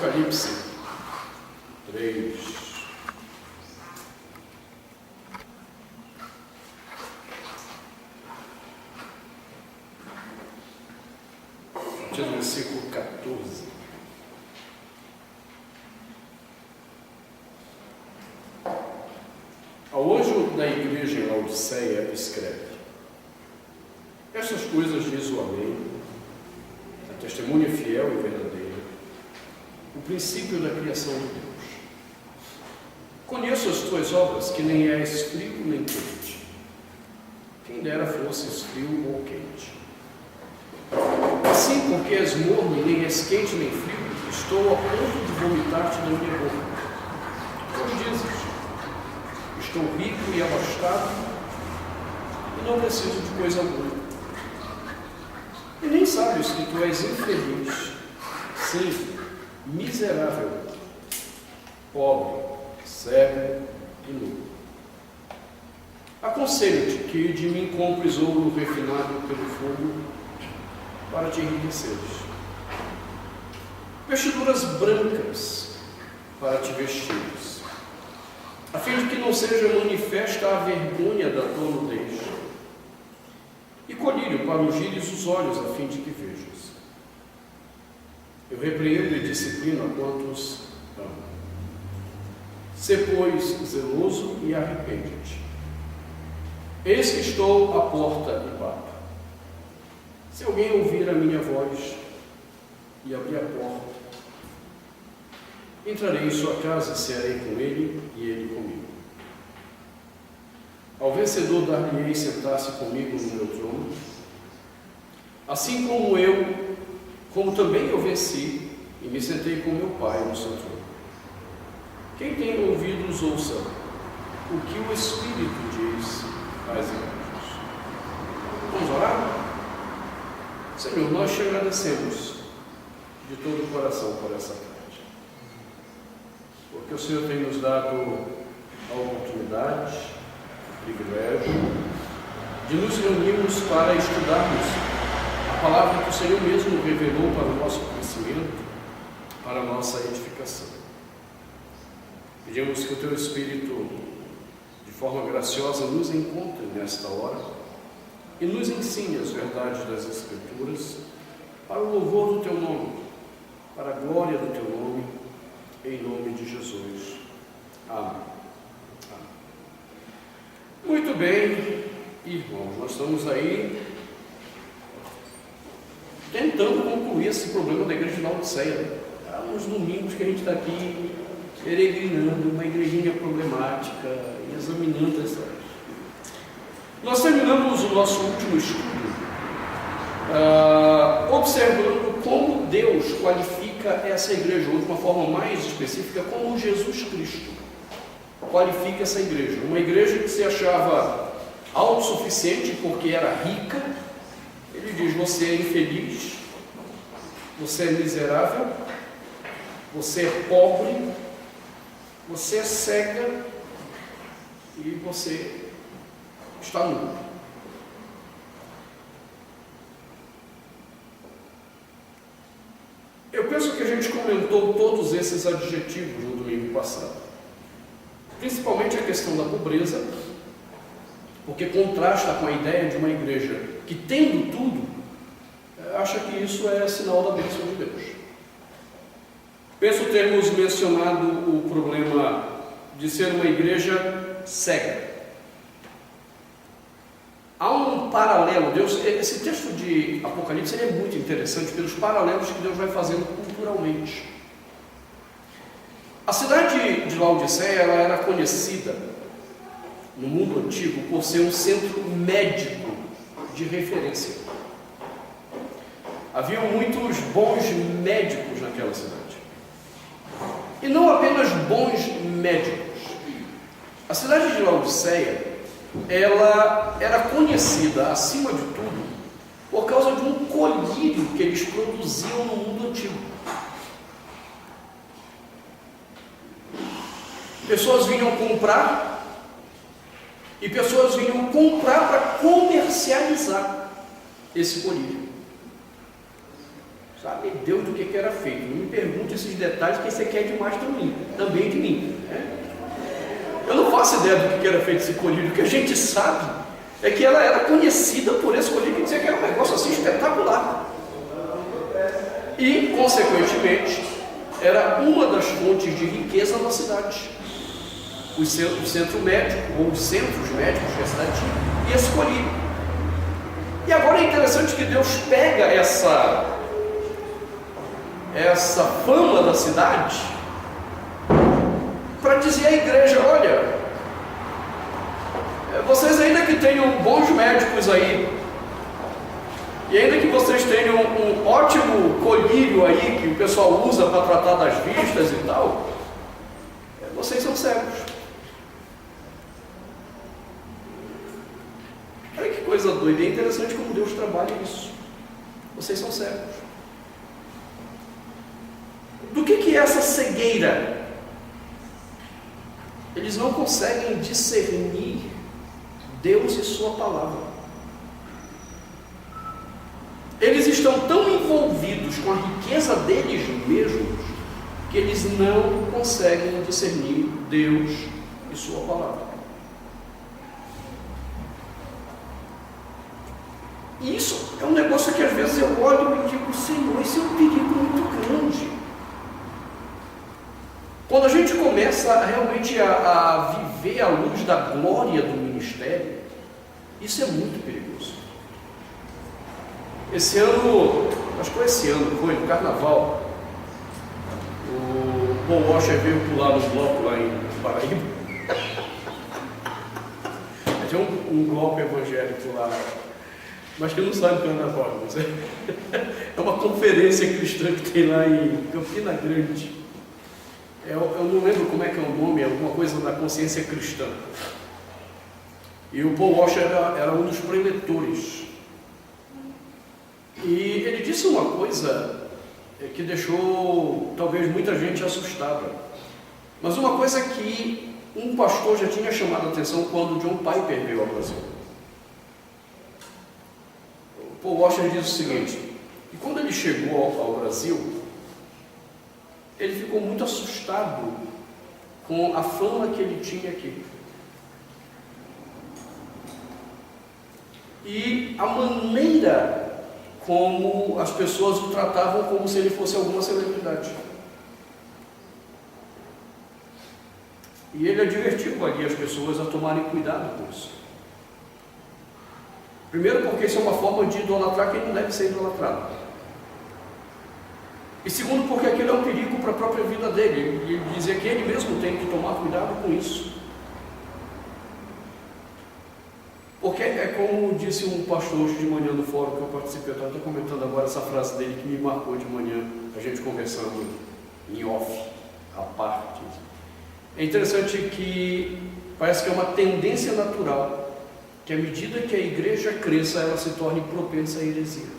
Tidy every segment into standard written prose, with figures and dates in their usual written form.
Apocalipse 3. A partir do versículo 14. Ao anjo da igreja em Laodiceia escreve: estas coisas diz o Amém, a testemunha fiel e verdadeira, o princípio da criação de Deus. Conheço as tuas obras, que nem és frio nem quente. Quem dera fosses frio ou quente. Assim, porque és morno e nem és quente nem frio, estou a ponto de vomitar-te da minha boca. Pois dizes: estou rico e abastado e não preciso de coisa alguma. E nem sabes que tu és infeliz, sim, miserável, pobre, cego e nu. Aconselho-te que de mim compres ouro refinado pelo fogo para te enriqueceres, vestiduras brancas para te vestires, a fim de que não seja manifesta a vergonha da tua nudez, e colírio para ungires os olhos, a fim de que vejas. Eu repreendo e disciplino a quantos amo. Sê, pois, zeloso e arrepende-te. Eis que estou à porta e bato. Se alguém ouvir a minha voz e abrir a porta, entrarei em sua casa e cearei com ele e ele comigo. Ao vencedor dar-lhe-ei sentar-se comigo no meu trono, assim como também eu venci e me sentei com meu Pai no seu trono. Quem tem ouvidos, ouça o que o Espírito diz às igrejas. Vamos orar? Senhor, nós te agradecemos de todo o coração por essa tarde, porque o Senhor tem nos dado a oportunidade, o privilégio de nos reunirmos para estudarmos a palavra que o Senhor mesmo revelou para o nosso crescimento, para a nossa edificação. Pedimos que o Teu Espírito, de forma graciosa, nos encontre nesta hora e nos ensine as verdades das Escrituras para o louvor do Teu nome, para a glória do Teu nome, em nome de Jesus. Amém. Muito bem, irmãos, nós estamos aí tentando concluir esse problema da igreja de Laodiceia. Há uns domingos que a gente está aqui peregrinando uma igrejinha problemática, examinando essa. Nós terminamos o nosso último estudo observando como Deus qualifica essa igreja, ou de uma forma mais específica, como Jesus Cristo qualifica essa igreja. Uma igreja que se achava autossuficiente porque era rica. Ele diz: você é infeliz, você é miserável, você é pobre, você é cega e você está nu. Eu penso que a gente comentou todos esses adjetivos no domingo passado, principalmente a questão da pobreza, porque contrasta com a ideia de uma igreja que, tendo tudo, acha que isso é sinal da bênção de Deus. Penso termos mencionado o problema de ser uma igreja cega. Há um paralelo. Esse texto de Apocalipse é muito interessante pelos paralelos que Deus vai fazendo culturalmente. A cidade de Laodiceia ela era conhecida no mundo antigo por ser um centro médico de referência. Havia muitos bons médicos naquela cidade. E não apenas bons médicos. A cidade de Laodiceia, ela era conhecida, acima de tudo, por causa de um colírio que eles produziam no mundo antigo. Pessoas vinham comprar e pessoas vinham comprar para comercializar esse colírio. Sabe Deus do que era feito. Não me pergunte esses detalhes, que você quer demais também de mim. Né? Eu não faço ideia do que era feito esse colírio. O que a gente sabe é que ela era conhecida por esse colírio, e dizia que era um negócio assim espetacular. E, consequentemente, era uma das fontes de riqueza na cidade. O centro médico, ou os centros médicos que a cidade tinha, e esse colírio. E agora é interessante que Deus pega essa fama da cidade para dizer à igreja: olha, vocês ainda que tenham bons médicos aí, e ainda que vocês tenham um ótimo colírio aí, que o pessoal usa para tratar das vistas e tal, vocês são cegos. Olha que coisa doida, é interessante como Deus trabalha isso. Vocês são cegos. Do que é essa cegueira? Eles não conseguem discernir Deus e sua palavra. Eles estão tão envolvidos com a riqueza deles mesmos que eles não conseguem discernir Deus e sua palavra. E isso é um negócio que às vezes eu olho e digo: Senhor, isso é um perigo muito grande. Quando a gente começa realmente a viver à luz da glória do ministério, isso é muito perigoso. Esse ano, acho que foi esse ano, foi no Carnaval, o Paul Washer veio pular no bloco lá em Paraíba. Tinha um bloco evangélico lá, mas que não sabe do Carnaval, mas é uma conferência cristã que tem lá em Campina Grande. Eu não lembro como é que é o nome, é alguma coisa da consciência cristã. E o Paul Washer era um dos preletores. E ele disse uma coisa que deixou talvez muita gente assustada. Mas uma coisa que um pastor já tinha chamado a atenção quando John Piper veio ao Brasil. O Paul Washer diz o seguinte: que quando ele chegou ao Brasil, ele ficou muito assustado com a fama que ele tinha aqui. E a maneira como as pessoas o tratavam como se ele fosse alguma celebridade. E ele advertiu ali as pessoas a tomarem cuidado com isso. Primeiro, porque isso é uma forma de idolatrar quem não deve ser idolatrado. E segundo, porque aquilo é um perigo para a própria vida dele. E ele dizia que ele mesmo tem que tomar cuidado com isso. Porque é como disse um pastor hoje de manhã no fórum que eu participei, eu estava comentando agora essa frase dele que me marcou de manhã, a gente conversando em off, à parte. É interessante que parece que é uma tendência natural que à medida que a igreja cresça, ela se torne propensa à heresia.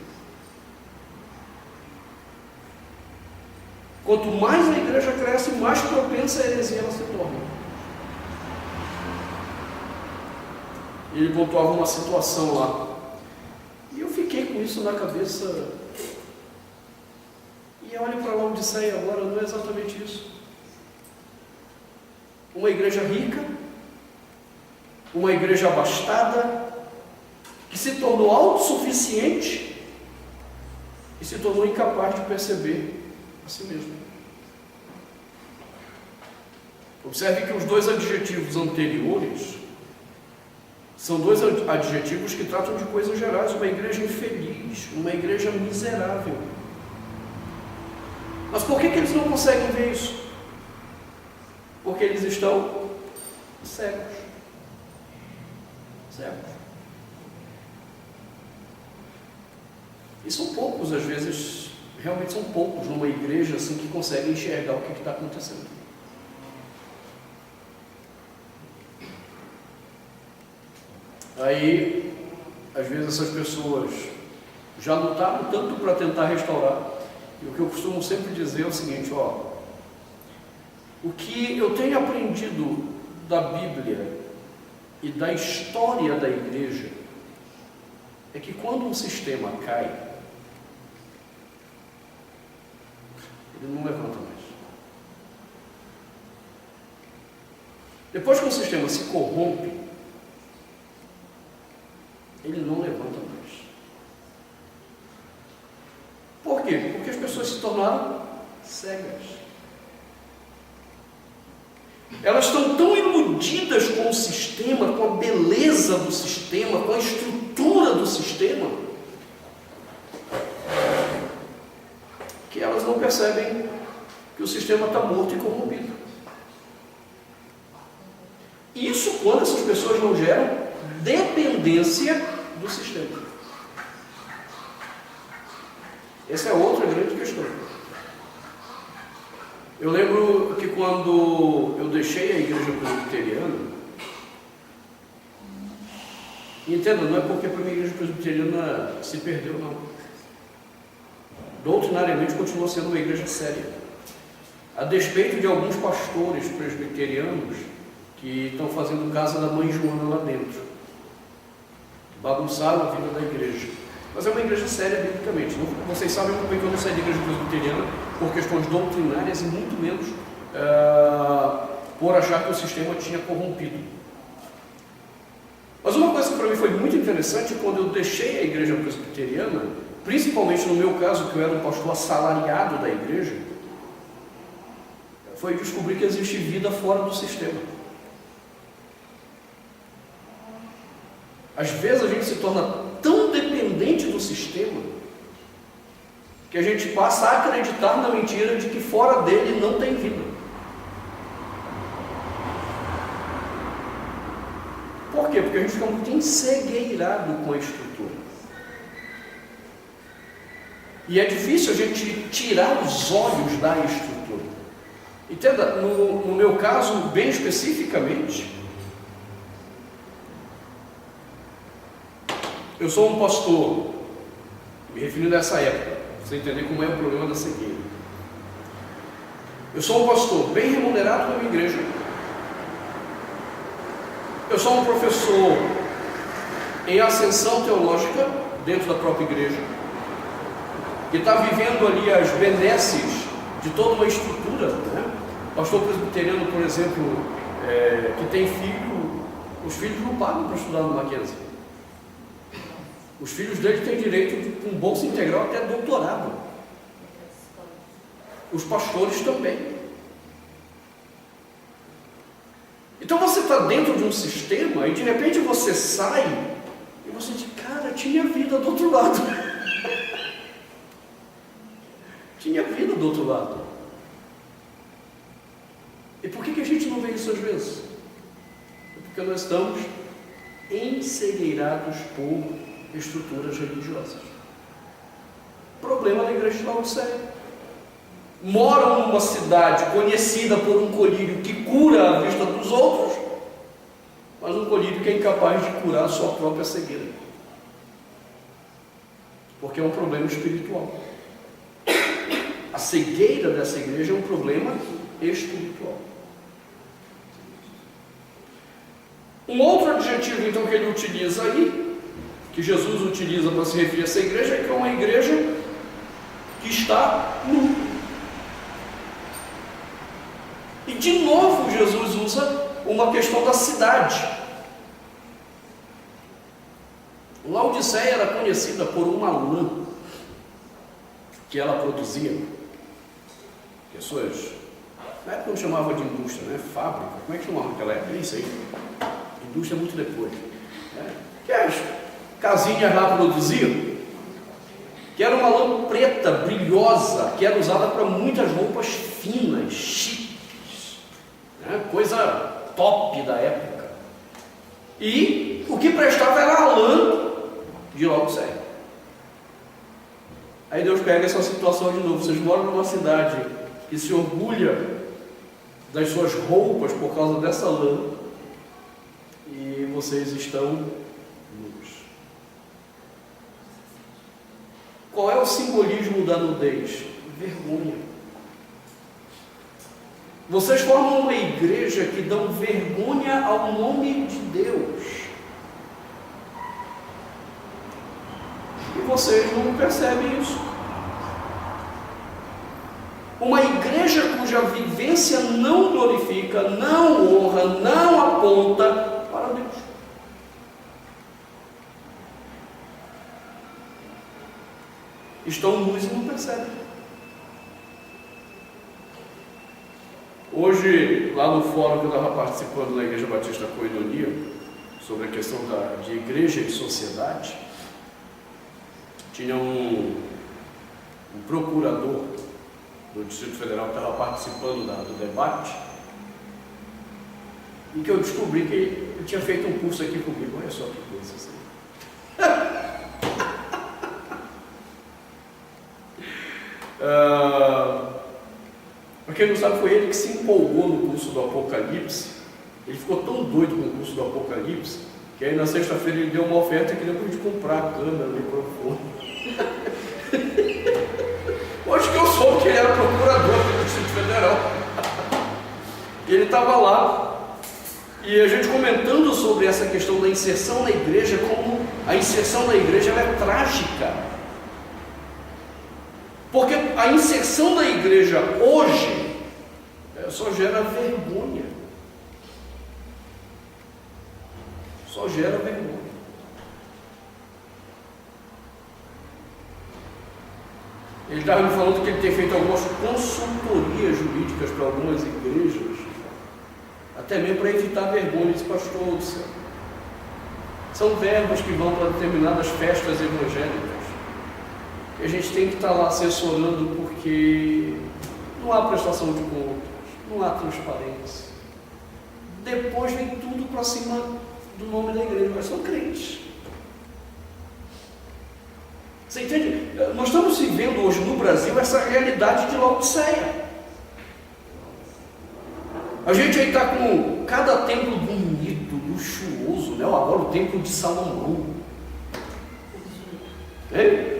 Quanto mais a igreja cresce, mais propensa à heresia ela se torna. Ele pontuava uma situação lá. E eu fiquei com isso na cabeça. E olho para Laodiceia agora, não é exatamente isso. Uma igreja rica, uma igreja abastada, que se tornou autossuficiente e se tornou incapaz de perceber a si mesmo. Observe que os dois adjetivos anteriores são dois adjetivos que tratam de coisas gerais: uma igreja infeliz, uma igreja miserável. Mas por que eles não conseguem ver isso? Porque eles estão cegos. Cegos. E são poucos, às vezes, realmente são poucos numa igreja assim que conseguem enxergar o que está acontecendo. Aí, às vezes essas pessoas já lutaram tanto para tentar restaurar, e o que eu costumo sempre dizer é o seguinte: o que eu tenho aprendido da Bíblia e da história da igreja é que quando um sistema cai, Ele não levanta mais. Depois que o sistema se corrompe, ele não levanta mais. Por quê? Porque as pessoas se tornaram cegas. Elas estão tão iludidas com o sistema, com a beleza do sistema, com a estrutura do sistema, que elas não percebem que o sistema está morto e corrompido. Isso quando essas pessoas não geram dependência do sistema. Essa é outra grande questão. Eu lembro que quando eu deixei a igreja presbiteriana, entenda, não é porque para mim a igreja presbiteriana se perdeu, não. Doutrinariamente continua sendo uma igreja séria. A despeito de alguns pastores presbiterianos que estão fazendo casa da mãe Joana lá dentro. Bagunçaram a vida da igreja. Mas é uma igreja séria biblicamente. Vocês sabem muito bem que eu não saí da igreja presbiteriana por questões doutrinárias e muito menos por achar que o sistema tinha corrompido. Mas uma coisa que para mim foi muito interessante, quando eu deixei a igreja presbiteriana, principalmente no meu caso, que eu era um pastor assalariado da igreja, foi descobrir que existe vida fora do sistema. Às vezes a gente se torna tão dependente do sistema que a gente passa a acreditar na mentira de que fora dele não tem vida. Por quê? Porque a gente fica muito encegueirado com a estrutura. E é difícil a gente tirar os olhos da estrutura. Entenda, no meu caso, bem especificamente, eu sou um pastor, me referindo a essa época, para você entender como é o problema da cegueira. Eu sou um pastor bem remunerado na minha igreja. Eu sou um professor em ascensão teológica dentro da própria igreja, que está vivendo ali as benesses de toda uma estrutura, né? Pastor presbiteriano, por exemplo, que tem filho, os filhos não pagam para estudar no Mackenzie. Os filhos dele têm direito de um bolsa integral até doutorado. Os pastores também. Então você está dentro de um sistema e de repente você sai e você diz, cara, tinha vida do outro lado. Tinha vida do outro lado. E por que a gente não vê isso às vezes? Porque nós estamos encegueirados por estruturas religiosas. Problema da igreja de Laodiceia. Moram numa cidade conhecida por um colírio que cura a vista dos outros, mas um colírio que é incapaz de curar a sua própria cegueira. Porque é um problema espiritual. A cegueira dessa igreja é um problema espiritual. Um outro adjetivo, então, que ele utiliza aí, que Jesus utiliza para se referir a essa igreja, é que é uma igreja que está nu. E de novo Jesus usa uma questão da cidade. Laodiceia era conhecida por uma lã que ela produzia. Pessoas, na época não chamava de indústria, né? Fábrica, como é que chamava naquela época? Nem sei. Indústria muito depois. Né? Que as casinhas lá produziam, que era uma lã preta, brilhosa, que era usada para muitas roupas finas, chiques, né? Coisa top da época. E o que prestava era a lã de Laodiceia. Aí Deus pega essa situação de novo. Vocês moram numa cidade que se orgulha das suas roupas por causa dessa lã, e vocês estão nus. Qual é o simbolismo da nudez? Vergonha. Vocês formam uma igreja que dão vergonha ao nome de Deus. E vocês não percebem isso. Uma igreja cuja vivência não glorifica, não honra, não aponta para Deus. Estão nus e não percebem. Hoje, lá no fórum que eu estava participando na Igreja Batista Coinonia, sobre a questão de igreja e sociedade, tinha um procurador do Distrito Federal que estava participando do debate, e que eu descobri que ele tinha feito um curso aqui comigo. Olha só que coisa assim. Para quem não sabe, foi ele que se empolgou no curso do Apocalipse. Ele ficou tão doido com o curso do Apocalipse, que aí na sexta-feira ele deu uma oferta que ele podia comprar a câmera, o microfone. Hoje que eu soube que ele era procurador do Distrito Federal. E ele estava lá, e a gente comentando sobre essa questão da inserção na igreja, como a inserção na igreja ela é trágica. Porque a inserção na igreja hoje só gera vergonha. Só gera vergonha. Ele estava me falando que ele tem feito algumas consultorias jurídicas para algumas igrejas, até mesmo para evitar vergonha de pastor do céu. São verbos que vão para determinadas festas evangélicas. E a gente tem que estar lá assessorando, porque não há prestação de contas, não há transparência. Depois vem tudo para cima do nome da igreja, mas são crentes. Você entende? Nós estamos vivendo hoje no Brasil essa realidade de Laodiceia. A gente aí está com cada templo bonito, luxuoso, né? Agora o templo de Salomão. Hein?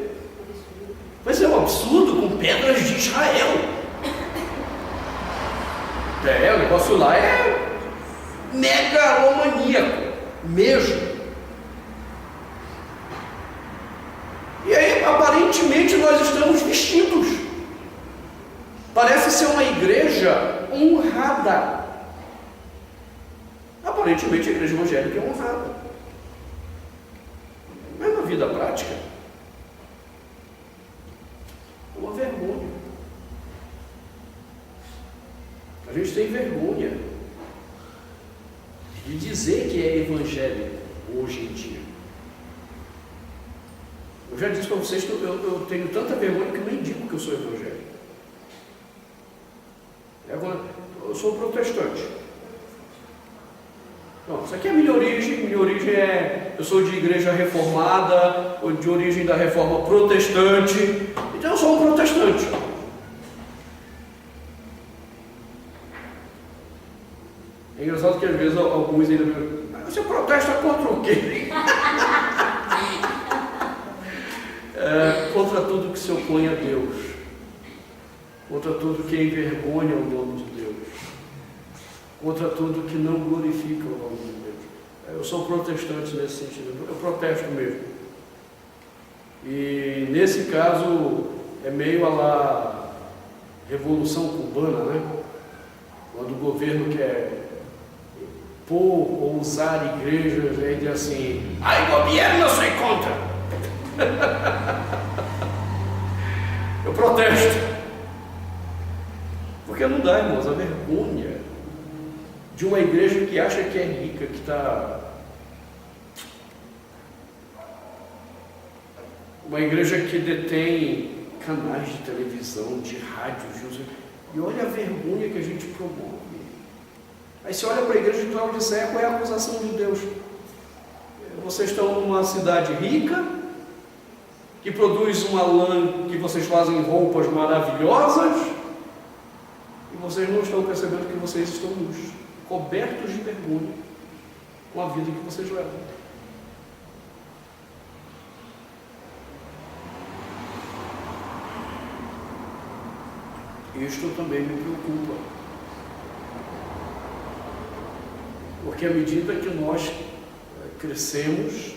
Mas é um absurdo, com pedras de Israel. O negócio lá é megalomaníaco mesmo. E aí, aparentemente, nós estamos vestidos. Parece ser uma igreja honrada. Aparentemente, a igreja evangélica é honrada. Mas na vida prática, é uma vergonha. A gente tem vergonha de dizer que é evangélico hoje em dia. Eu já disse para vocês que eu tenho tanta vergonha que eu nem digo que eu sou evangélico. Eu sou protestante. Não, isso aqui é minha origem. Minha origem é... Eu sou de igreja reformada, ou de origem da reforma protestante. Então eu sou um protestante. É engraçado que às vezes alguns ainda me perguntam: você protesta contra o quê? Contra tudo que se opõe a Deus, contra tudo que envergonha o nome de Deus, contra tudo que não glorifica o nome de Deus. Eu sou protestante nesse sentido, eu protesto mesmo. E nesse caso é meio a la Revolução Cubana, né? Quando o governo quer pôr ou usar igrejas, aí diz assim: ai, governo, eu sou contra. Eu protesto. Porque não dá, irmãos, a vergonha de uma igreja que acha que é rica, que está... Uma igreja que detém canais de televisão, de rádio, e olha a vergonha que a gente promove. Aí você olha para a igreja de Laodiceia, qual é a acusação de Deus? Vocês estão numa cidade rica, que produz uma lã, que vocês fazem roupas maravilhosas, e vocês não estão percebendo que vocês estão nus, cobertos de vergonha com a vida que vocês levam. Isto também me preocupa, porque à medida que nós crescemos,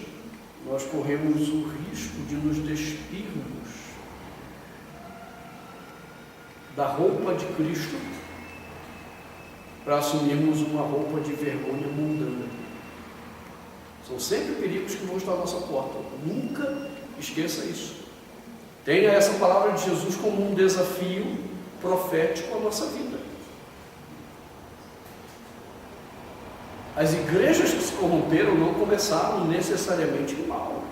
nós corremos o risco de nos despirmos da roupa de Cristo para assumirmos uma roupa de vergonha mundana. São sempre perigos que vão estar à nossa porta. Nunca esqueça isso. Tenha essa palavra de Jesus como um desafio profético à nossa vida. As igrejas que se corromperam não começaram necessariamente mal.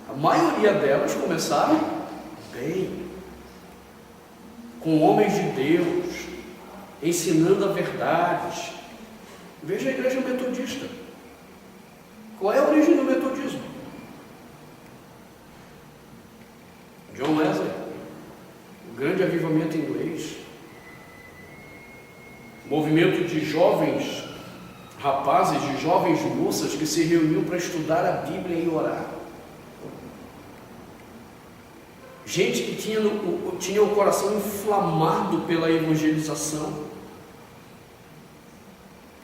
A maioria delas começaram bem, com homens de Deus, ensinando a verdade. Veja a igreja metodista. Qual é a origem do metodismo? John Wesley, o grande avivamento inglês, movimento de jovens rapazes, de jovens moças que se reuniam para estudar a Bíblia e orar. Gente que tinha o coração inflamado pela evangelização.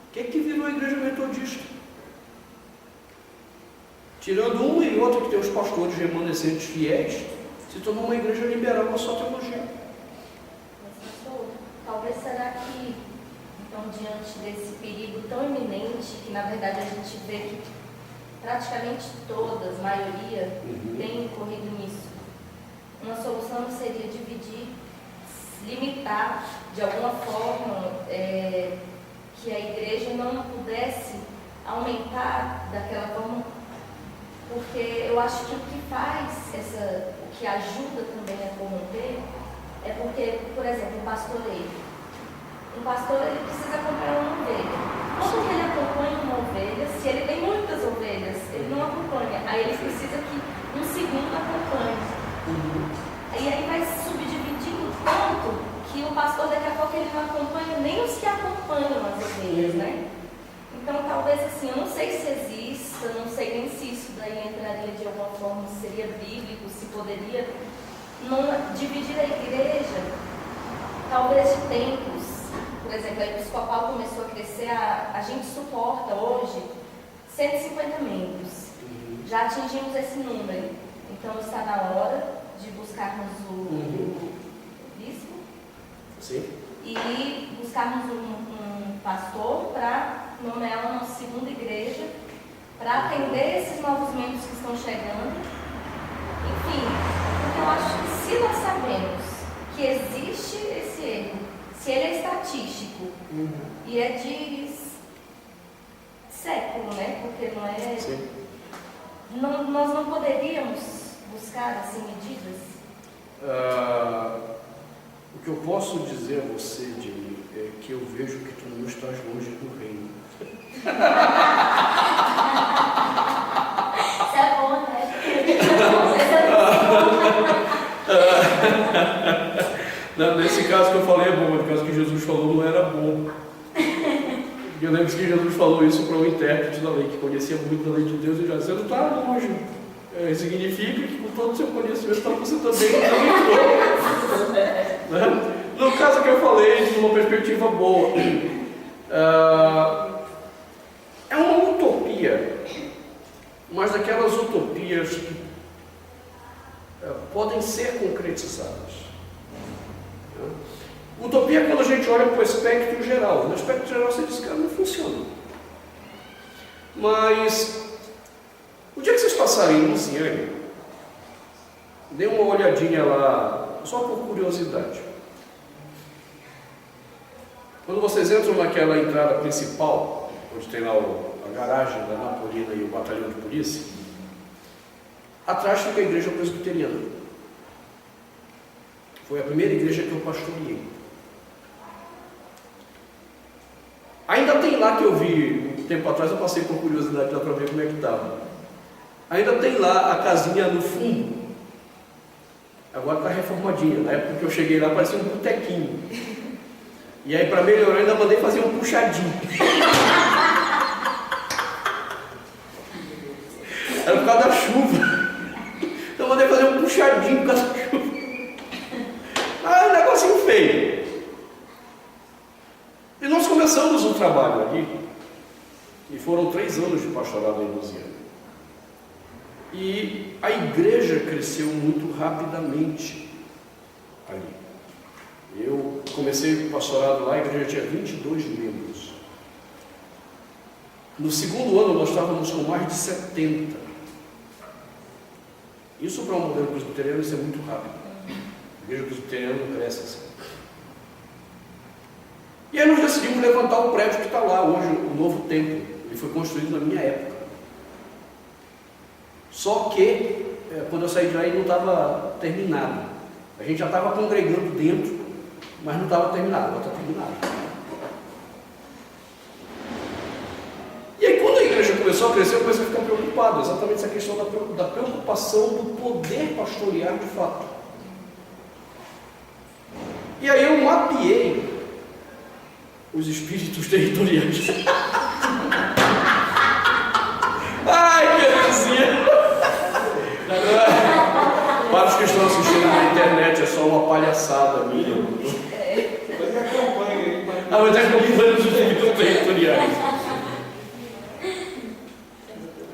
O que virou a igreja metodista? Tirando um e outro que tem os pastores remanescentes fiéis, se tornou uma igreja liberal na sua teologia. Mas, pastor, talvez será que, então, diante desse perigo tão iminente, que na verdade a gente vê que praticamente todas, a maioria, tem incorrido nisso, uma solução não seria dividir, limitar de alguma forma que a igreja não pudesse aumentar daquela forma, porque eu acho que o que faz o que ajuda também a corromper é porque, por exemplo, um pastoreio. Um pastor, ele precisa acompanhar uma ovelha. Como que ele acompanha uma ovelha? Se ele tem muitas ovelhas, ele não acompanha. Aí ele precisa que um segundo acompanhe. E aí vai subdividindo tanto que o pastor daqui a pouco ele não acompanha nem os que acompanham as ovelhas, né? Então talvez assim, eu não sei se existe, eu não sei nem se isso daí entraria de alguma forma, se seria bíblico, se poderia não dividir a igreja, talvez de tempos. Por exemplo, a episcopal começou a crescer, a gente suporta hoje 150 membros. Já atingimos esse número. Então está na hora de buscarmos o bispo. Sim. E buscarmos um pastor para nomear uma segunda igreja, para atender esses novos membros que estão chegando. Enfim, porque eu acho que se nós sabemos que existe esse erro, se ele é estatístico e é de século, né? Porque não é. Sim. Nós não poderíamos buscar assim medidas? O que eu posso dizer a você, Jimmy, é que eu vejo que tu não estás longe do reino. Isso é bom, né? Não, nesse caso que eu falei é bom, mas no caso que Jesus falou não era bom. Eu lembro que Jesus falou isso para um intérprete da lei, que conhecia muito da lei de Deus, e já disse, você não está longe. Significa que com todo o seu conhecimento você também não está. No caso que eu falei, de uma perspectiva boa, é uma utopia, mas daquelas utopias que podem ser concretizadas. Utopia é quando a gente olha para o espectro geral. No espectro geral você diz que não funciona. Mas o dia que vocês passarem em Luciane, dê uma olhadinha lá, só por curiosidade. Quando vocês entram naquela entrada principal, onde tem lá a garagem da Napolina e o batalhão de polícia, atrás fica a igreja presbiteriana. Foi a primeira igreja que eu pastoreei. Ainda tem lá que eu vi, um tempo atrás eu passei por curiosidade lá para ver como é que estava. Ainda tem lá a casinha no fundo. Agora está reformadinha. Na época que eu cheguei lá parecia um botequinho. E aí para melhorar ainda mandei fazer um puxadinho. Era por causa da chuva. Então eu mandei fazer um puxadinho por causa da chuva. Ah, um negocinho feio. E nós começamos um trabalho ali, e foram 3 anos de pastorado em Lusiana. E a igreja cresceu muito rapidamente ali. comecei o pastorado lá, a igreja tinha 22 membros. No segundo ano, nós estávamos com mais de 70. Isso para um modelo presbiteriano, isso é muito rápido. A igreja presbiteriana não cresce assim. E aí nós decidimos levantar o prédio que está lá hoje, o novo templo. Ele foi construído na minha época. Só que, quando eu saí de lá, ele não estava terminado. A gente já estava congregando dentro, mas não estava terminado. Agora está terminado. E aí, quando a igreja começou a crescer, eu comecei a ficar preocupado. Exatamente essa questão da preocupação do poder pastorear de fato. E aí eu mapeei os espíritos territoriais. Ai, que heresia! Para os que estão assistindo na internet, é só uma palhaçada minha. Mas acompanha aí. Mas acompanha os espíritos territoriais.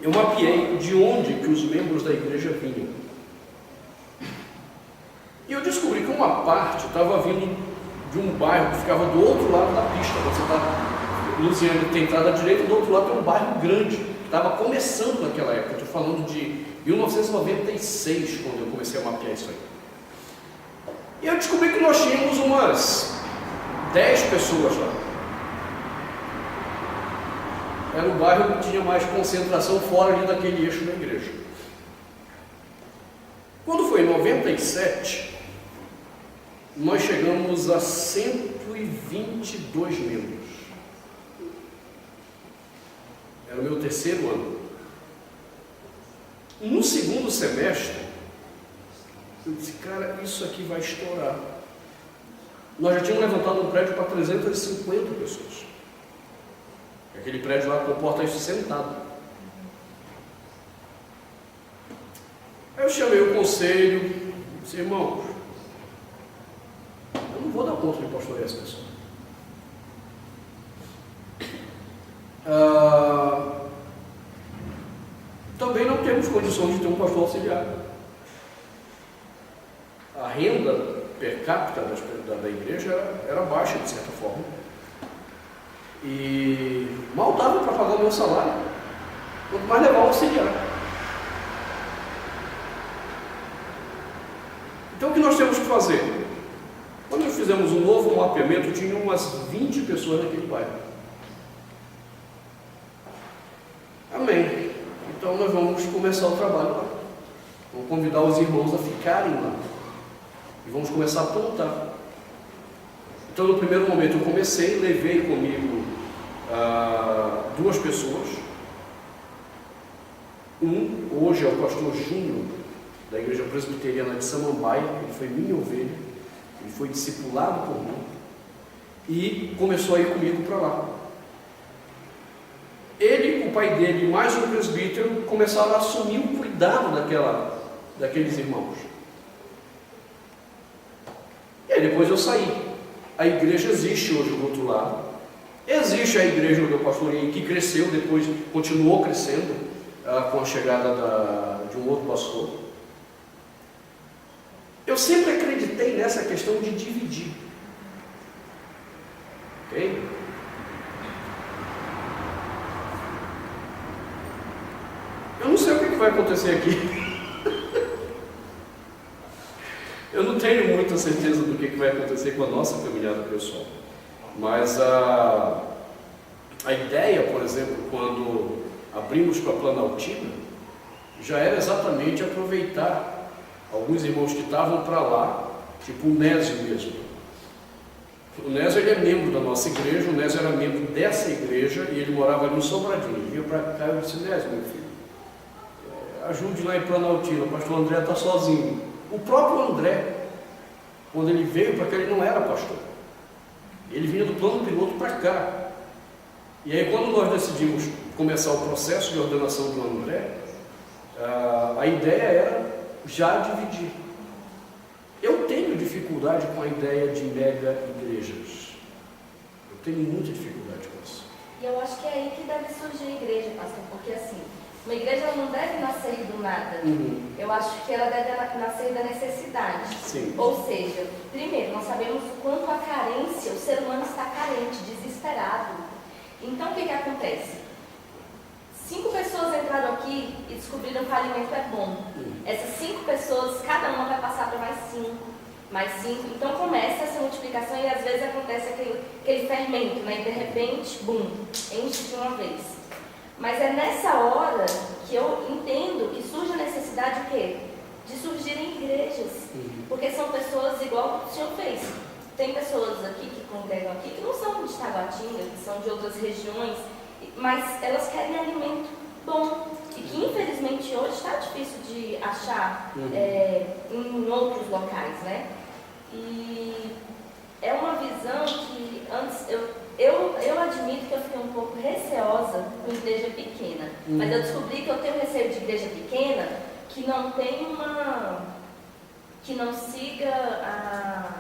Eu mapeei de onde que os membros da igreja vinham. E eu descobri que uma parte estava vindo de um bairro que ficava do outro lado da pista. Você está, Luciano, tem entrada à direita, do outro lado tem um bairro grande, que estava começando naquela época. Estou falando de 1996, quando eu comecei a mapear isso aí. E eu descobri que nós tínhamos umas 10 pessoas lá. Era o bairro que tinha mais concentração fora ali daquele eixo da igreja. Quando foi em 97, nós chegamos a 122 membros. Era o meu terceiro ano. No segundo semestre, eu disse, cara, isso aqui vai estourar. Nós já tínhamos levantado um prédio para 350 pessoas. Aquele prédio lá comporta isso sentado. Aí eu chamei o conselho, disse, irmãos, eu não vou dar conta de pastorear essa pessoa. Também não temos condições de ter um pastor auxiliar. A renda per capita da igreja era baixa, de certa forma. E mal dava para pagar o meu salário, quanto mais levar o auxiliar. Então o que nós temos que fazer? Quando nós fizemos um novo mapeamento, tinha umas 20 pessoas naquele bairro. Amém. Então nós vamos começar o trabalho lá. Vamos convidar os irmãos a ficarem lá. E vamos começar a plantar. Então no primeiro momento eu comecei, levei comigo 2 pessoas. Hoje é o pastor Júnior, da Igreja Presbiteriana de Samambaia. Ele foi minha ovelha, ele foi discipulado por mim e começou a ir comigo para lá. Ele, o pai dele, mais um presbítero, começaram a assumir o cuidado daqueles irmãos. E aí depois eu saí. A igreja existe hoje do outro lado. Existe a igreja onde eu pastorei, que cresceu, depois continuou crescendo com a chegada de um outro pastor. Eu sempre acreditei nessa questão de dividir. Ok? Eu não sei o que vai acontecer aqui. Eu não tenho muita certeza do que vai acontecer com a nossa caminhada pessoal. Mas a ideia, por exemplo, quando abrimos para a Planaltina, já era exatamente aproveitar alguns irmãos que estavam para lá, tipo o Nésio mesmo. O Nésio, ele é membro da nossa igreja, o Nésio era membro dessa igreja e ele morava ali no Sobradinho. Ele vinha para cá e eu disse, Nésio, meu filho, ajude lá em Planaltina, o pastor André está sozinho. O próprio André, quando ele veio para cá, ele não era pastor. Ele vinha do plano piloto para cá. E aí, quando nós decidimos começar o processo de ordenação do André, a ideia era já dividir. Eu tenho dificuldade com a ideia de mega igrejas. Eu tenho muita dificuldade com isso. E eu acho que é aí que deve surgir a igreja, pastor, porque assim, Uma igreja não deve nascer do nada. Eu acho que ela deve nascer da necessidade. Sim. Ou seja, primeiro, nós sabemos o quanto a carência, o ser humano está carente, desesperado. Então, o que acontece? 5 pessoas entraram aqui e descobriram que o alimento é bom. Essas 5 pessoas, cada uma vai passar para mais 5, mais 5. Então, começa essa multiplicação e às vezes acontece aquele fermento, né? E de repente, bum, enche de uma vez. Mas é nessa hora que eu entendo que surge a necessidade de quê? De surgirem igrejas. Porque são pessoas igual o senhor fez. Tem pessoas aqui que congregam aqui que não são de Taguatinga, que são de outras regiões, mas elas querem alimento bom. E que infelizmente hoje está difícil de achar em outros locais, né? E é uma visão que antes eu admito que eu fiquei um pouco receosa com igreja pequena, mas eu descobri que eu tenho receio de igreja pequena que não tem que não siga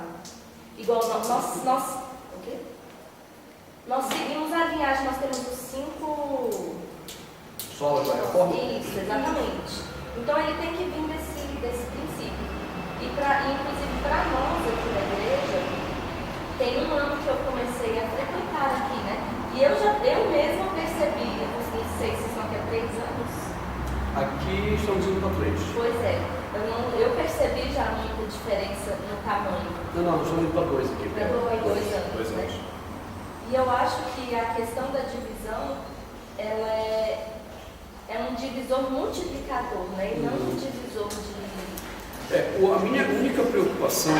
igual nós o quê? Nós seguimos a linhagem, nós temos os 5 solos da reforma. Isso, exatamente. Então ele tem que vir desse princípio. Inclusive para nós aqui na igreja, tem um ano que eu comecei a frequentar aqui, né? E eu mesma percebi, eu não sei se são até 3 anos. Aqui estamos indo para 3. Pois é, eu percebi já muita diferença no tamanho. Não, estamos indo para 2 aqui. Para 2 anos, 2 anos. né? E eu acho que a questão da divisão, ela é um divisor multiplicador, né? E não um divisor de... A minha única preocupação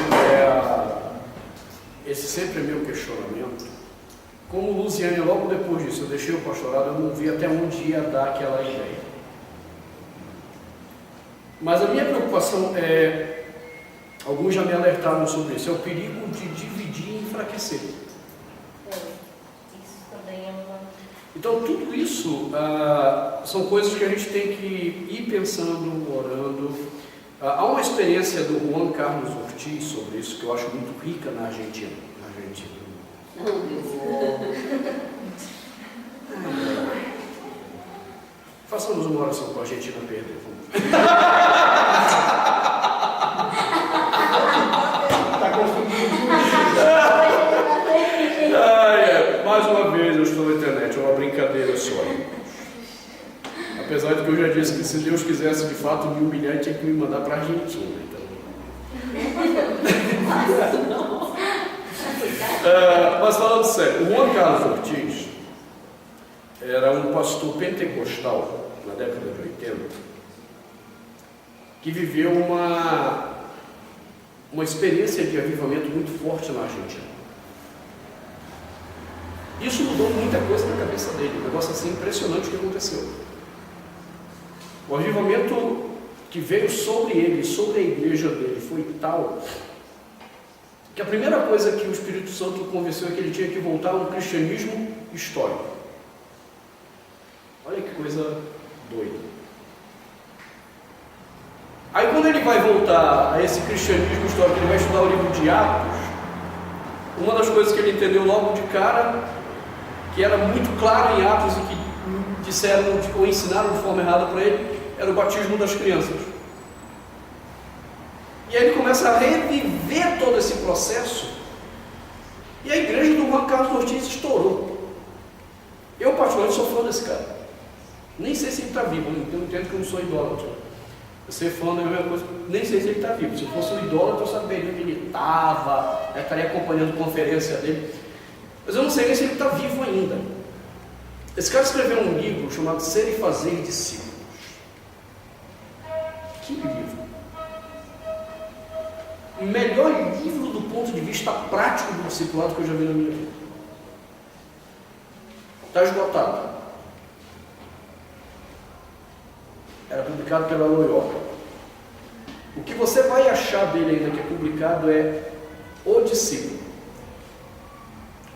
esse sempre é meu questionamento. Como Luziane, logo depois disso, eu deixei o pastorado, eu não vi até onde ia dar aquela ideia. Mas a minha preocupação alguns já me alertaram sobre isso, é o perigo de dividir e enfraquecer. Isso também é uma... Então, tudo isso são coisas que a gente tem que ir pensando, orando. Há uma experiência do Juan Carlos Ortiz sobre isso, que eu acho muito rica na Argentina. Façamos uma oração com a Argentina perder. Está confundindo. Mais uma vez eu estou na internet, é uma brincadeira só. Apesar de que eu já disse que se Deus quisesse de fato me humilhar, ele tinha que me mandar para a Argentina. Mas falando sério, o Juan Carlos Ortiz era um pastor pentecostal na década de 80 que viveu uma experiência de avivamento muito forte na Argentina. Isso mudou muita coisa na cabeça dele, um negócio assim impressionante que aconteceu. O avivamento que veio sobre ele, sobre a igreja dele, foi tal que a primeira coisa que o Espírito Santo o convenceu é que ele tinha que voltar a um cristianismo histórico. Olha que coisa doida. Aí quando ele vai voltar a esse cristianismo histórico, ele vai estudar o livro de Atos, uma das coisas que ele entendeu logo de cara, que era muito claro em Atos e que disseram ou ensinaram de forma errada para ele, era o batismo das crianças. E aí ele começa a reviver todo esse processo, e a igreja do Juan Carlos Ortiz estourou. Eu particularmente sou fã desse cara. Nem sei se ele está vivo, eu entendo que eu não sou idólatra. Ser fã não é a mesma coisa, nem sei se ele está vivo. Se eu fosse um idólatra, eu saberia onde ele estava, estaria acompanhando a conferência dele. Mas eu não sei nem se ele está vivo ainda. Esse cara escreveu um livro chamado Ser e Fazer Discípulos. Que livro! O melhor livro do ponto de vista prático do discipulado que eu já vi na minha vida. Está esgotado. Era publicado pela Loyola. O que você vai achar dele ainda que é publicado é O Discípulo.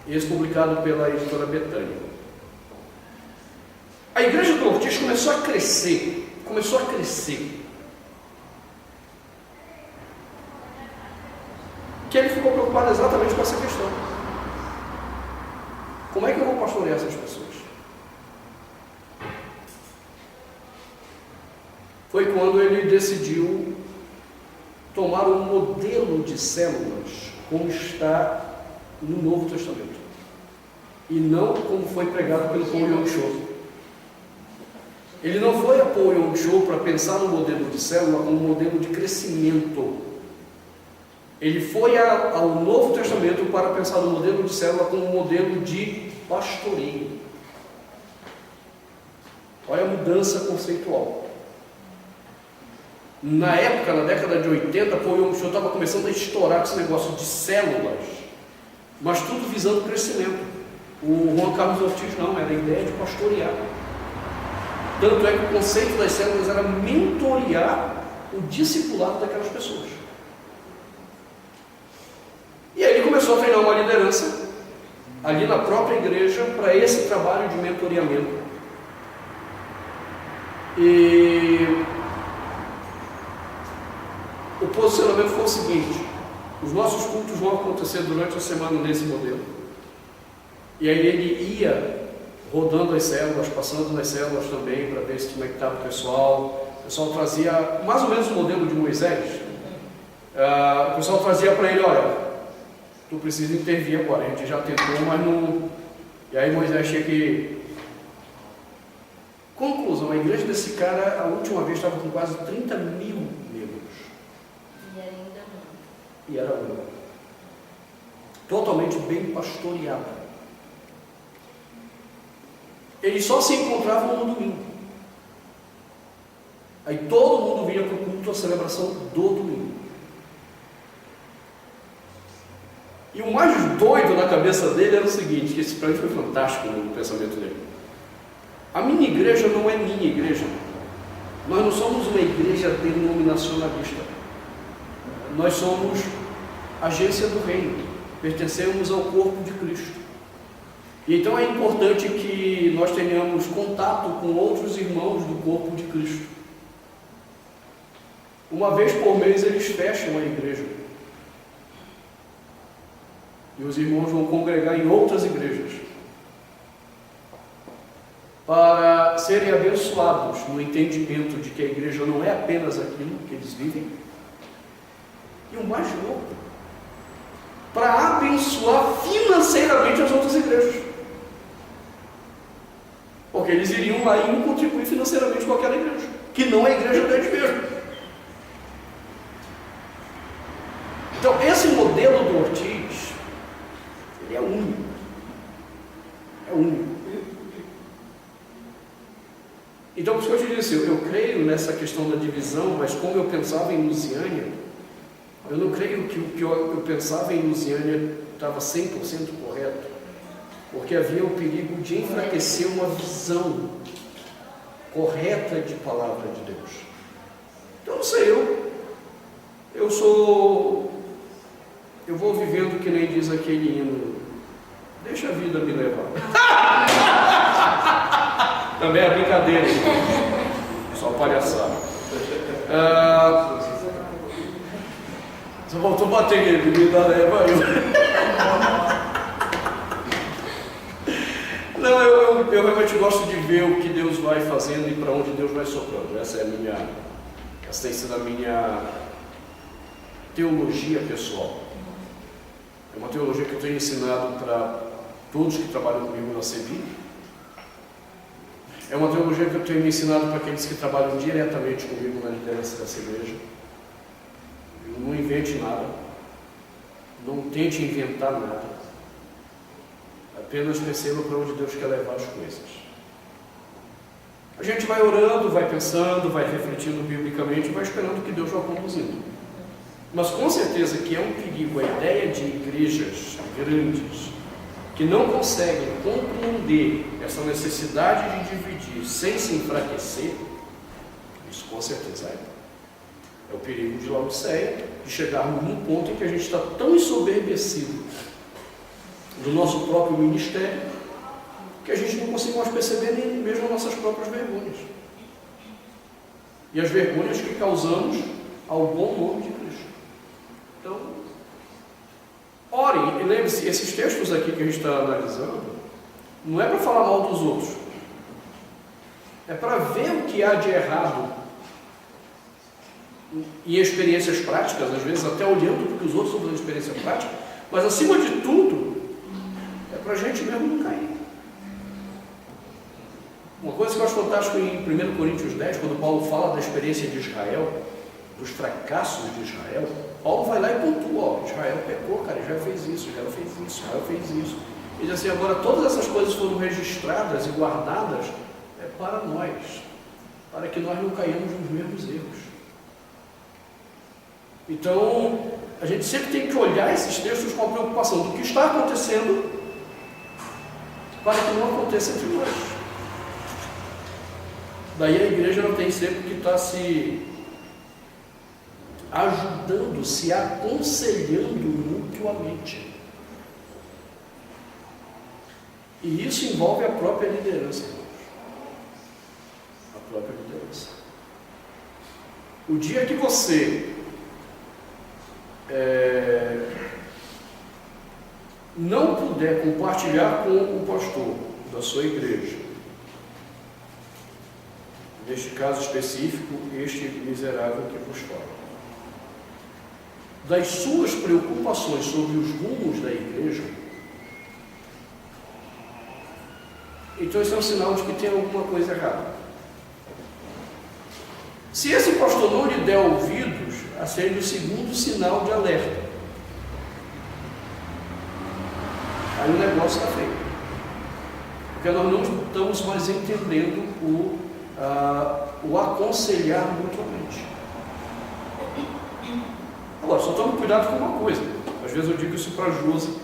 Esse publicado pela editora Betânia. A igreja do Ortiz começou a crescer. Que ele ficou preocupado exatamente com essa questão. Como é que eu vou pastorear essas pessoas? foi quando ele decidiu tomar um modelo de células como está no Novo Testamento e não como foi pregado pelo Paul Yong-Cho. Ele não foi a Paul Yong-Cho para pensar no modelo de célula como um modelo de crescimento. Ele foi ao Novo Testamento para pensar no modelo de célula como um modelo de pastoreio. Olha a mudança conceitual. Na época, na década de 80, Paul Yong-Cho estava começando a estourar com esse negócio de células, mas tudo visando crescimento. O Juan Carlos Ortiz não, era a ideia de pastorear. Tanto é que o conceito das células era mentorear o discipulado daquelas pessoas. E aí ele começou a treinar uma liderança ali na própria igreja para esse trabalho de mentoreamento. E o posicionamento foi o seguinte: os nossos cultos vão acontecer durante a semana nesse modelo. E aí ele ia rodando as células, passando nas células também para ver se como é que estava o pessoal. O pessoal trazia mais ou menos o modelo de Moisés. O pessoal trazia para ele: olha, tu precisa intervir agora, a gente já tentou, mas não... E aí Moisés tinha que... Conclusão, a igreja desse cara, a última vez, estava com quase 30 mil membros. E ainda não. E era uma. Totalmente bem pastoreada. Eles só se encontravam no domingo. Aí todo mundo vinha para o culto, a celebração do domingo. E o mais doido na cabeça dele era o seguinte, que esse para mim foi fantástico no pensamento dele. A minha igreja não é minha igreja. Nós não somos uma igreja denominacionalista. Nós somos agência do reino. Pertencemos ao corpo de Cristo. E então é importante que nós tenhamos contato com outros irmãos do corpo de Cristo. Uma vez por mês eles fecham a igreja. E os irmãos vão congregar em outras igrejas para serem abençoados no entendimento de que a igreja não é apenas aquilo que eles vivem. E o mais louco, para abençoar financeiramente as outras igrejas. Porque eles iriam lá e contribuir financeiramente com aquela igreja, que não é a igreja deles mesmo. Então, esse modelo do Ortiz, ele é único. É único. Então, por isso que eu te disse, eu creio nessa questão da divisão, mas como eu pensava em Lusiânia, eu não creio que o que eu pensava em Lusiânia estava 100% correto, porque havia o perigo de enfraquecer uma visão correta de palavra de Deus. Então, não sei, eu vou vivendo que nem diz aquele hino, deixa a vida me levar. Também é brincadeira, só palhaçada. Você voltou a bater aquele menino da leva aí. Não, eu realmente gosto de ver o que Deus vai fazendo e para onde Deus vai soprando. Essa tem sido a minha teologia pessoal. É uma teologia que eu tenho ensinado para todos que trabalham comigo na CEBI. É uma teologia que eu tenho ensinado para aqueles que trabalham diretamente comigo na liderança dessa igreja. Não invente nada, não tente inventar nada, apenas perceba para onde Deus quer levar as coisas. A gente vai orando, vai pensando, vai refletindo biblicamente, vai esperando que Deus vá conduzindo. Mas com certeza que é um perigo a ideia de igrejas grandes que não conseguem compreender essa necessidade de dividir sem se enfraquecer. Isso com certeza é o perigo de Laodiceia, de chegarmos num ponto em que a gente está tão ensoberbecido do nosso próprio ministério, que a gente não consegue mais perceber nem mesmo as nossas próprias vergonhas. E as vergonhas que causamos ao bom nome de Cristo. Então, orem, e lembre-se, esses textos aqui que a gente está analisando, não é para falar mal dos outros, é para ver o que há de errado em experiências práticas, às vezes até olhando para o que os outros estão fazendo experiência prática, mas acima de tudo, é para a gente mesmo não cair. Uma coisa que eu acho fantástico em 1 Coríntios 10, quando Paulo fala da experiência de Israel, dos fracassos de Israel, Paulo vai lá e pontua, ó, Israel pecou, cara, Israel fez isso, Israel fez isso, Israel fez isso. Ele diz assim, agora todas essas coisas foram registradas e guardadas para nós, para que nós não caiamos nos mesmos erros. Então, a gente sempre tem que olhar esses textos com a preocupação do que está acontecendo para que não aconteça entre nós. Daí a igreja não tem sempre que estar se ajudando, se aconselhando mutuamente. E isso envolve a própria liderança, irmãos. A própria liderança. O dia que você não puder compartilhar com o pastor da sua igreja, neste caso específico, este miserável que vos fala, das suas preocupações sobre os rumos da igreja, então isso é um sinal de que tem alguma coisa errada. Se esse pastor não lhe der ouvidos, acende o segundo sinal de alerta. Aí o negócio está feio. Porque nós não estamos mais entendendo o aconselhar mutuamente. Agora, só tome cuidado com uma coisa. Às vezes eu digo isso para a Josi,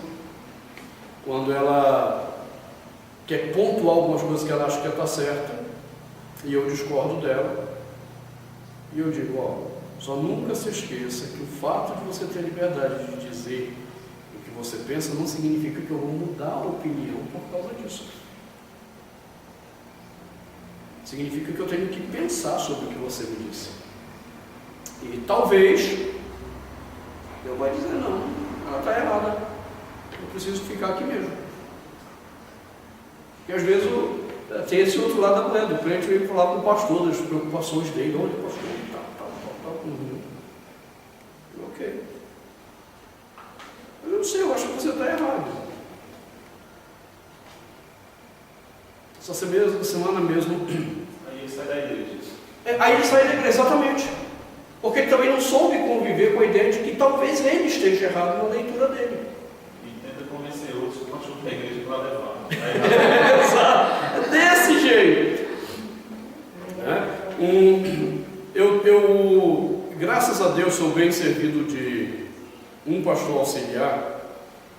quando ela quer pontuar algumas coisas que ela acha que está certa, e eu discordo dela, e eu digo, ó, só nunca se esqueça que o fato de você ter liberdade de dizer o que você pensa não significa que eu vou mudar a opinião por causa disso. Significa que eu tenho que pensar sobre o que você me disse. E talvez eu vou dizer, não, ela está errada, eu preciso ficar aqui mesmo. E às vezes tem esse outro lado da moeda, o crente veio falar com o pastor das preocupações dele, olha pastor, ok. Eu não sei, eu acho que você está errado. Essa semana mesmo. Aí ele sai da igreja. Aí ele sai da igreja, exatamente. Porque ele também não soube conviver com a ideia de que talvez ele esteja errado na leitura dele. E tenta convencer outros que não acham que a igreja para levar. Exato. Desse jeito. Eu, graças a Deus, sou bem servido de um pastor auxiliar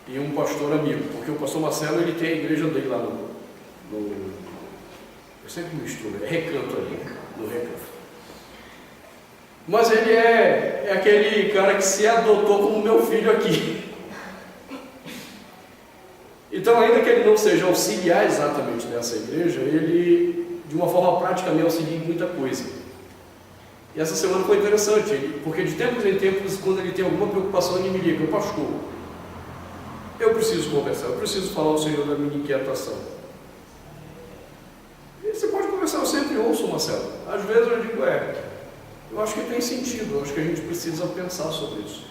e um pastor amigo, porque o pastor Marcelo, ele tem a igreja dele lá no eu sempre misturo, é Recanto ali, no Recanto. Mas ele é aquele cara que se adotou como meu filho aqui. Então, ainda que ele não seja auxiliar exatamente dessa igreja, ele, de uma forma prática, me auxilia em muita coisa. E essa semana foi interessante, porque de tempos em tempos, quando ele tem alguma preocupação, ele me liga, pastor, eu preciso conversar, eu preciso falar ao Senhor da minha inquietação. E você pode conversar, eu sempre ouço, Marcelo. Às vezes eu digo, eu acho que tem sentido, eu acho que a gente precisa pensar sobre isso.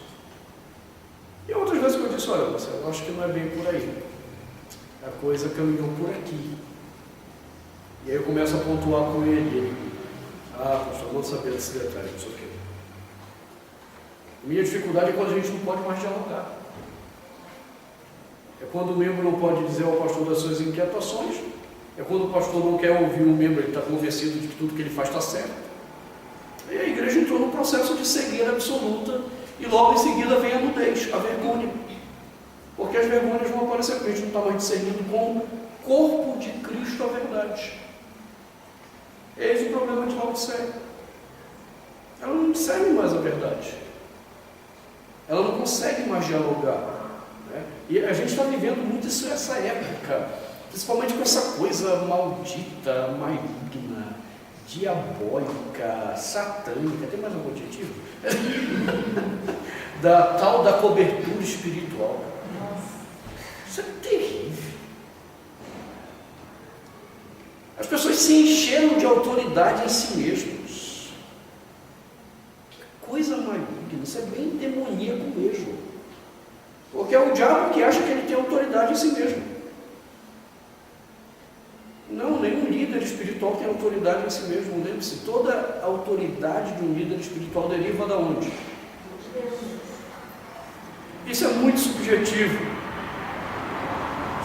E outras vezes que eu disse, olha, Marcelo, eu acho que não é bem por aí. A coisa caminhou por aqui. E aí eu começo a pontuar com ele. Pastor, não sabia desse detalhe, não sei o quê. Minha dificuldade é quando a gente não pode mais dialogar. É quando o membro não pode dizer ao pastor das suas inquietações. É quando o pastor não quer ouvir o membro, ele está convencido de que tudo que ele faz está certo. E a igreja entrou num processo de cegueira absoluta e logo em seguida vem a nudez, a vergonha. Porque as vergonhas vão aparecer, porque a gente não está mais discernindo como corpo de Cristo a verdade. Eis o problema de Laodiceia. Ela não discerne mais a verdade. Ela não consegue mais dialogar. Né? E a gente está vivendo muito isso nessa época, principalmente com essa coisa maldita, maligna, diabólica, satânica, tem mais algum adjetivo? Da tal da cobertura espiritual. Isso é terrível. As pessoas se encheram de autoridade em si mesmos. Que maligno, isso é bem demoníaco mesmo. Porque é o diabo que acha que ele tem autoridade em si mesmo. Não, nenhum líder espiritual tem autoridade em si mesmo. Lembre-se, toda autoridade de um líder espiritual deriva de onde? Isso é muito subjetivo.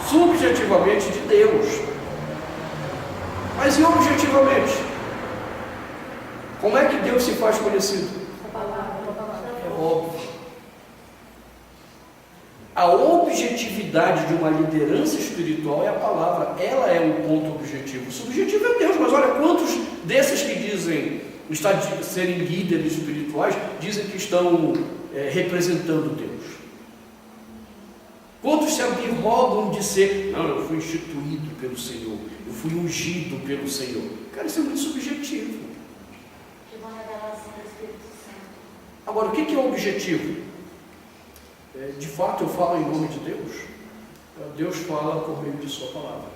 Subjetivamente de Deus. Mas e objetivamente? Como é que Deus se faz conhecido? É óbvio. A objetividade de uma liderança espiritual é a palavra. Ela é um ponto objetivo. O subjetivo é Deus, mas olha quantos desses que dizem serem líderes espirituais dizem que estão representando Deus. Quantos se abirrogam de ser, não, eu fui instituído pelo Senhor, eu fui ungido pelo Senhor. Cara, isso é muito subjetivo. De uma revelação do Espírito Santo. Agora, o que é o objetivo? De fato, eu falo em nome de Deus. Deus fala por meio de sua palavra.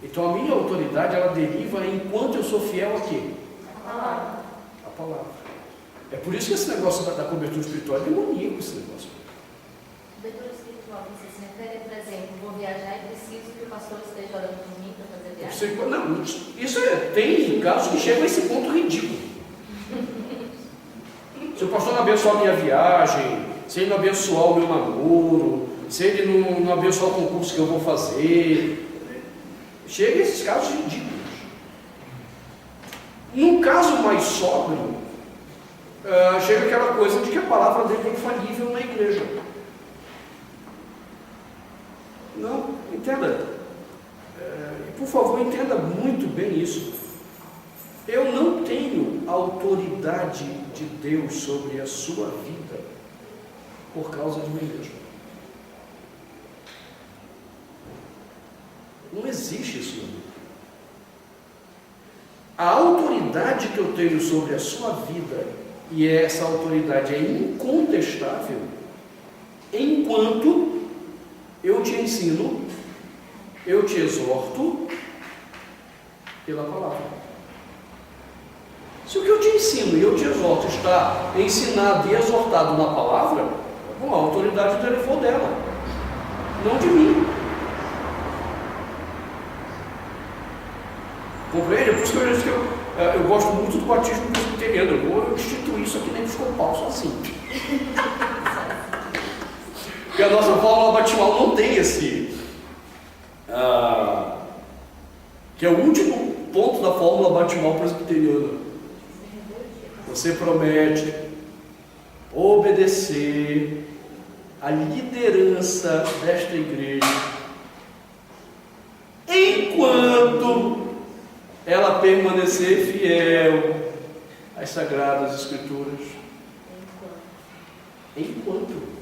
Então, a minha autoridade, ela deriva enquanto eu sou fiel a quê? A palavra. A palavra. É por isso que esse negócio da cobertura espiritual é demoníaco, esse negócio. Cobertura espiritual, você se refere, por exemplo, vou viajar e preciso que o pastor esteja orando por mim para fazer viagem? Não, isso tem casos que chegam a esse ponto ridículo. Se o pastor não abençoar a minha viagem, se ele não abençoar o meu namoro, se ele não abençoar o concurso que eu vou fazer, chega a esses casos ridículos. Num caso mais sóbrio, chega aquela coisa de que a palavra dele é infalível na igreja. Não, entenda. Por favor, entenda muito bem isso. Eu não tenho autoridade de Deus sobre a sua vida por causa de mim mesmo. Não existe isso na Bíblia. A autoridade que eu tenho sobre a sua vida, e essa autoridade é incontestável, enquanto eu te ensino, eu te exorto pela palavra. Se o que eu te ensino e eu te exorto está ensinado e exortado na palavra, bom, a autoridade derivou dela, não de mim. Compreende? Por isso que eu disse que eu gosto muito do batismo presbiteriano. Eu vou instituir isso aqui na episcopal sozinho. Porque a nossa fórmula batismal não tem esse, que é o último ponto da fórmula batismal presbiteriana. Você promete obedecer à liderança desta igreja enquanto ela permanecer fiel às Sagradas Escrituras. Enquanto.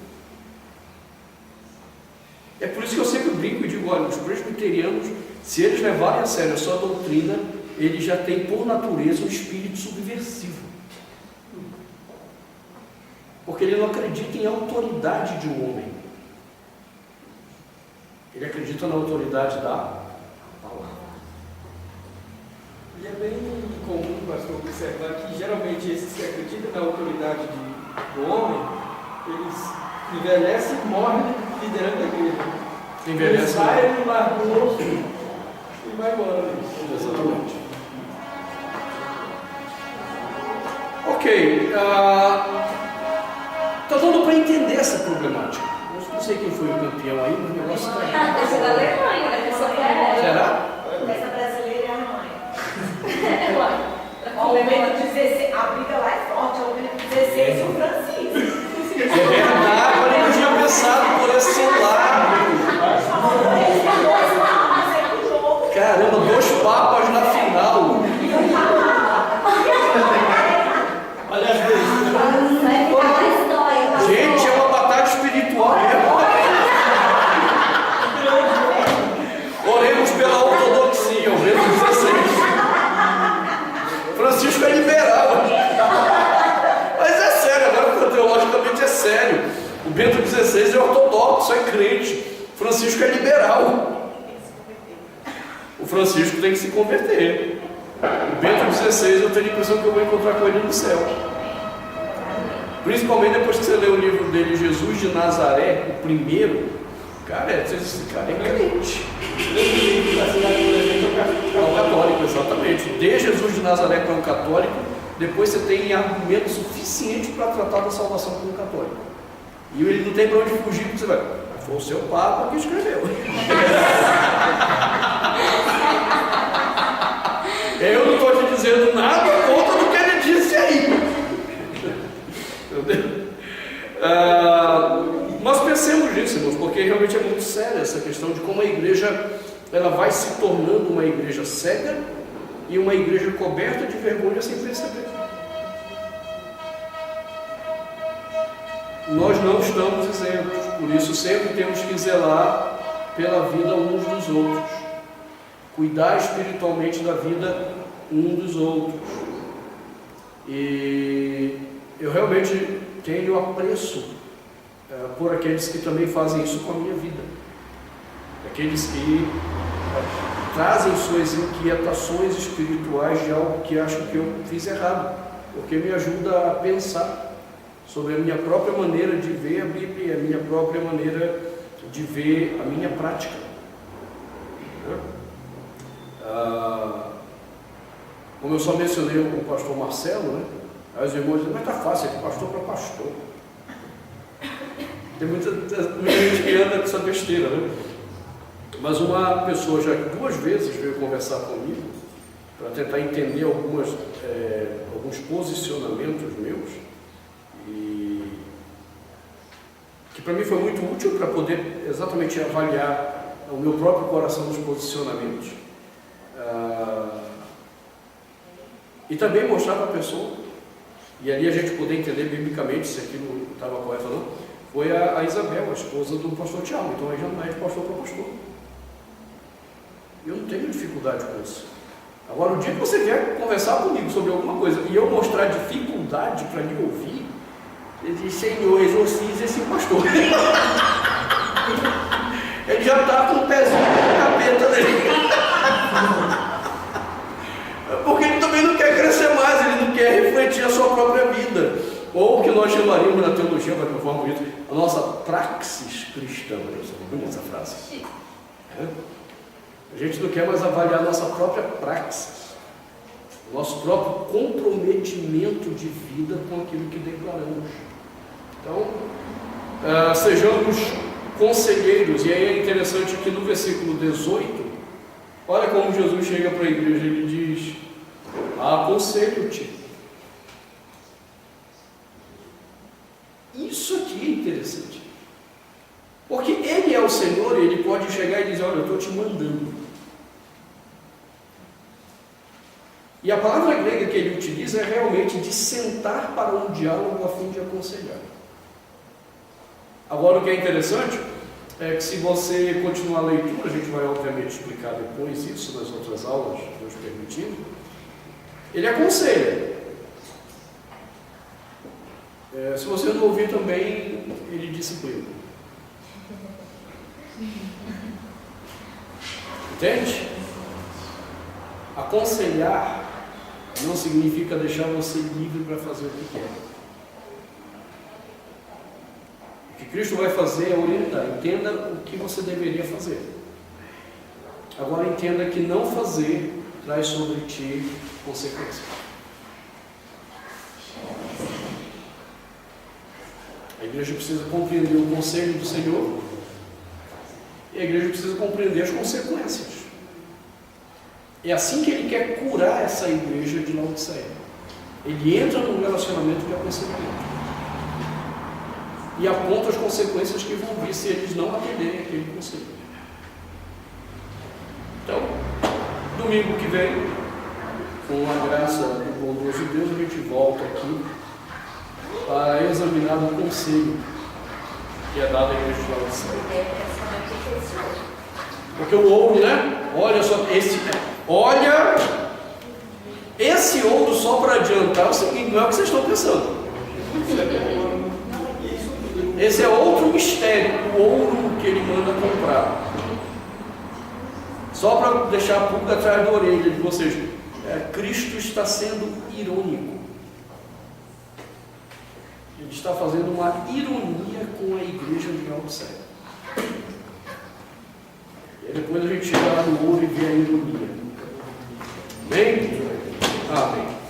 É por isso que eu sempre brinco e digo, olha, os presbiterianos, se eles levarem a sério a sua doutrina, eles já têm por natureza um espírito subversivo. Porque ele não acredita em autoridade de um homem. Ele acredita na autoridade da palavra. E é bem comum, pastor, observar que geralmente esses que acreditam na autoridade do homem, eles envelhecem e morrem liderando a igreja. Envelhece. Ele sai, ele largou e vai embora. Exatamente. Ok. Está dando para entender essa problemática. Eu não sei quem foi o campeão aí, mas o negócio está aí. Essa da Alemanha, né? Será? Essa brasileira é a Alemanha. O Bento 16, a briga lá é forte, o Bento 16 e o Francisco. É verdade, eu não tinha pensado por esse lado. Caramba, 2 papas na final. Olha as vezes. Vai ficar na história. Gente, é uma batalha espiritual mesmo. Oremos pela ortodoxia, o Bento 16. Francisco é liberal. Mas é sério, agora teologicamente é sério. O Bento 16 é ortodoxo, é crente. Francisco é liberal. O Francisco tem que se converter. O Bento 16 eu tenho a impressão que eu vou encontrar com ele no céu. Principalmente depois que você lê o livro dele, Jesus de Nazaré, o primeiro, cara, esse cara é crente. É um católico, exatamente. De Jesus de Nazaré para um católico, depois você tem argumento suficiente para tratar da salvação como católico. E ele não tem para onde fugir, porque você vai, foi o seu Papa que escreveu. Eu não estou te dizendo nada contra do que ele disse aí. Entendeu? Nós pensemos nisso, irmãos, porque realmente é muito séria essa questão de como a igreja ela vai se tornando uma igreja cega e uma igreja coberta de vergonha sem perceber. Nós não estamos isentos, por isso sempre temos que zelar pela vida uns dos outros, cuidar espiritualmente da vida um dos outros. E eu realmente tenho apreço por aqueles que também fazem isso com a minha vida, aqueles que trazem suas inquietações espirituais de algo que acham que eu fiz errado, porque me ajuda a pensar sobre a minha própria maneira de ver a Bíblia, a minha própria maneira de ver a minha prática. Como eu só mencionei o pastor Marcelo, né? Aí os irmãos dizem, mas está fácil, é pastor para pastor. Tem muita gente que anda com essa besteira, né? Mas uma pessoa já 2 vezes veio conversar comigo para tentar entender alguns posicionamentos meus, e que para mim foi muito útil para poder exatamente avaliar o meu próprio coração nos posicionamentos. E também mostrar para a pessoa, e ali a gente poder entender biblicamente se aquilo estava correto ou não, foi a Isabel, a esposa do pastor Tiago. Então aí já não é de pastor para pastor. Eu não tenho dificuldade com isso. Agora, o dia que você quer conversar comigo sobre alguma coisa e eu mostrar dificuldade para lhe ouvir, ele diz, Senhor, exorcize esse pastor. Ele já está com o pezinho no capeta dele. Porque ele também não quer crescer mais, ele não quer refletir a sua própria vida. Ou o que nós chamaríamos na teologia, para que eu forma bonita, a nossa praxis cristã. Bonita essa frase. A gente não quer mais avaliar a nossa própria praxis, o nosso próprio comprometimento de vida com aquilo que declaramos. Então, sejamos conselheiros. E aí é interessante que no versículo 18, olha como Jesus chega para a igreja e ele diz, aconselho-te. Isso aqui é interessante, porque Ele é o Senhor e Ele pode chegar e dizer, olha, eu estou te mandando. E a palavra grega que ele utiliza é realmente de sentar para um diálogo a fim de aconselhar. Agora, o que é interessante é que se você continuar a leitura, a gente vai obviamente explicar depois isso nas outras aulas, Deus permitindo, ele aconselha. Se você não ouvir também, ele disciplina. Entende? Aconselhar não significa deixar você livre para fazer o que quer. O que Cristo vai fazer é orientar. Entenda o que você deveria fazer. Agora entenda que não fazer traz sobre ti consequências. A igreja precisa compreender o conselho do Senhor e a igreja precisa compreender as consequências. É assim que ele quer curar essa igreja de Laodiceia. Ele entra num relacionamento de aconselhamento e aponta as consequências que vão vir se eles não atenderem aquele conselho. Então, domingo que vem, com a graça do bondoso Deus, a gente volta aqui para examinar o conselho que é dado à igreja de Laodiceia. Porque o ouro, né? Olha só, esse ouro, só para adiantar, é o seguinte, não é o que vocês estão pensando. Esse é outro mistério, o ouro que ele manda comprar. Só para deixar a pulga atrás da orelha de vocês. Cristo está sendo irônico. A gente está fazendo uma ironia com a igreja de Laodiceia. E aí depois a gente chega lá no ouro e vê a ironia. Amém? Amém.